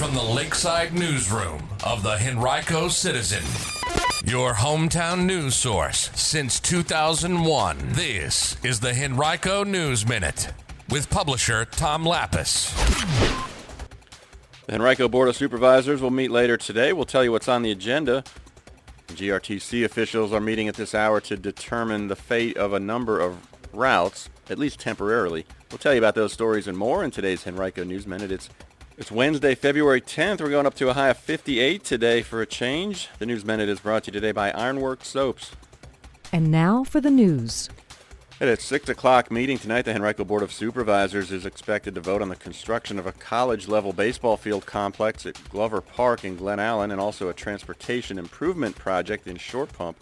from the Lakeside Newsroom of the Henrico Citizen, your hometown news source since 2001. This is the Henrico News Minute with publisher Tom Lapis. The Henrico Board of Supervisors will meet later today. We'll tell you what's on the agenda. GRTC officials are meeting at this hour to determine the fate of a number of routes, at least temporarily. We'll tell you about those stories and more in today's Henrico News Minute. It's Wednesday, February 10th. We're going up to a high of 58 today for a change. The News Minute is brought to you today by Ironworks Soaps. And now for the news. At its 6 o'clock meeting tonight, the Henrico Board of Supervisors is expected to vote on the construction of a college-level baseball field complex at Glover Park in Glen Allen and also a transportation improvement project in Short Pump.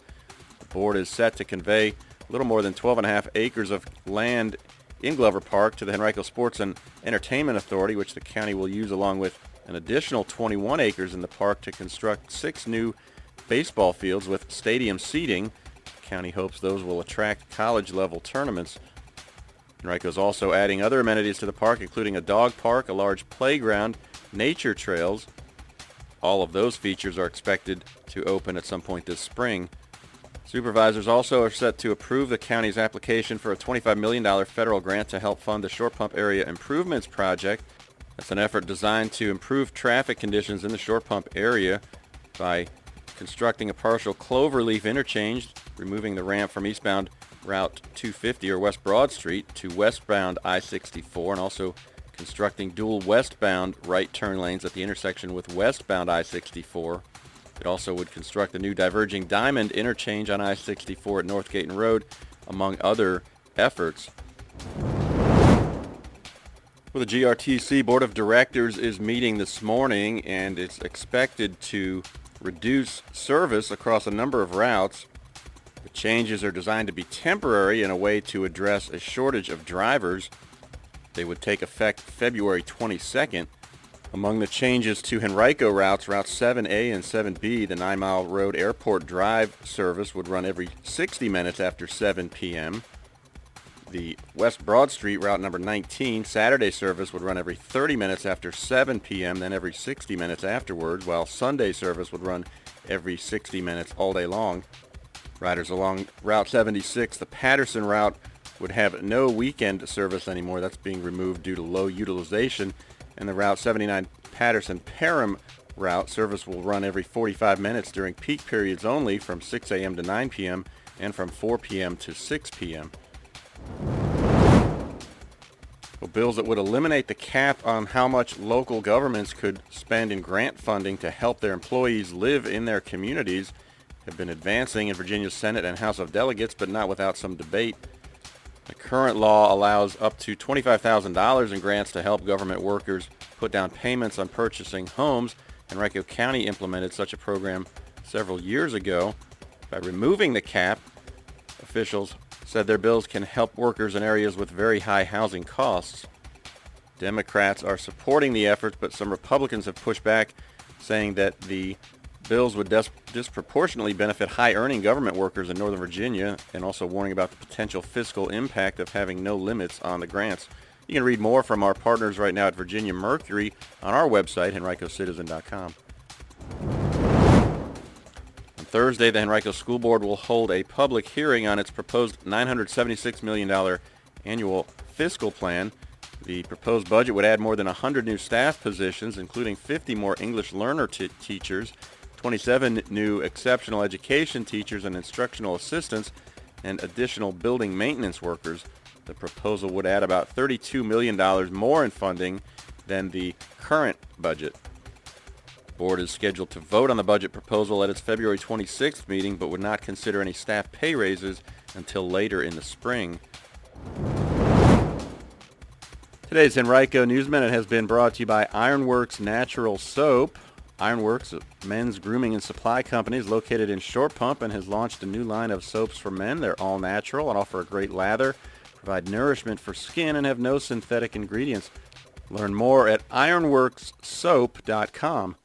The board is set to convey a little more than 12.5 acres of land in Glover Park to the Henrico Sports and Entertainment Authority, which the county will use along with an additional 21 acres in the park to construct 6 new baseball fields with stadium seating. County hopes those will attract college-level tournaments. Henrico is also adding other amenities to the park, including a dog park, a large playground, nature trails. All of those features are expected to open at some point this spring. Supervisors also are set to approve the county's application for a $25 million federal grant to help fund the Short Pump Area Improvements Project. That's an effort designed to improve traffic conditions in the Short Pump area by constructing a partial cloverleaf interchange, removing the ramp from eastbound Route 250 or West Broad Street to westbound I-64, and also constructing dual westbound right turn lanes at the intersection with westbound I-64. It also would construct a new diverging diamond interchange on I-64 at North Gaten Road, among other efforts. Well, the GRTC Board of Directors is meeting this morning, and it's expected to reduce service across a number of routes. The changes are designed to be temporary in a way to address a shortage of drivers. They would take effect February 22nd. Among the changes to Henrico routes, Routes 7A and 7B, the 9 Mile Road Airport Drive service would run every 60 minutes after 7 p.m. The West Broad Street Route number 19 Saturday service would run every 30 minutes after 7 p.m., then every 60 minutes afterwards, while Sunday service would run every 60 minutes all day long. Riders along Route 76, the Patterson route, would have no weekend service anymore. That's being removed due to low utilization. And the Route 79 Patterson-Parham route service will run every 45 minutes during peak periods only from 6 a.m. to 9 p.m. and from 4 p.m. to 6 p.m. Well, bills that would eliminate the cap on how much local governments could spend in grant funding to help their employees live in their communities have been advancing in Virginia's Senate and House of Delegates, but not without some debate. The current law allows up to $25,000 in grants to help government workers put down payments on purchasing homes. Henrico County implemented such a program several years ago. By removing the cap, officials said their bills can help workers in areas with very high housing costs. Democrats are supporting the efforts, but some Republicans have pushed back, saying that the bills would disproportionately benefit high-earning government workers in Northern Virginia, and also warning about the potential fiscal impact of having no limits on the grants. You can read more from our partners right now at Virginia Mercury on our website, henricocitizen.com. On Thursday, the Henrico School Board will hold a public hearing on its proposed $976 million annual fiscal plan. The proposed budget would add more than 100 new staff positions, including 50 more English learner teachers, 27 new exceptional education teachers and instructional assistants, and additional building maintenance workers. The proposal would add about $32 million more in funding than the current budget. The board is scheduled to vote on the budget proposal at its February 26th meeting, but would not consider any staff pay raises until later in the spring. Today's Henrico News Minute has been brought to you by Ironworks Natural Soap. Ironworks, a men's grooming and supply company, is located in Short Pump and has launched a new line of soaps for men. They're all natural and offer a great lather, provide nourishment for skin, and have no synthetic ingredients. Learn more at ironworkssoap.com.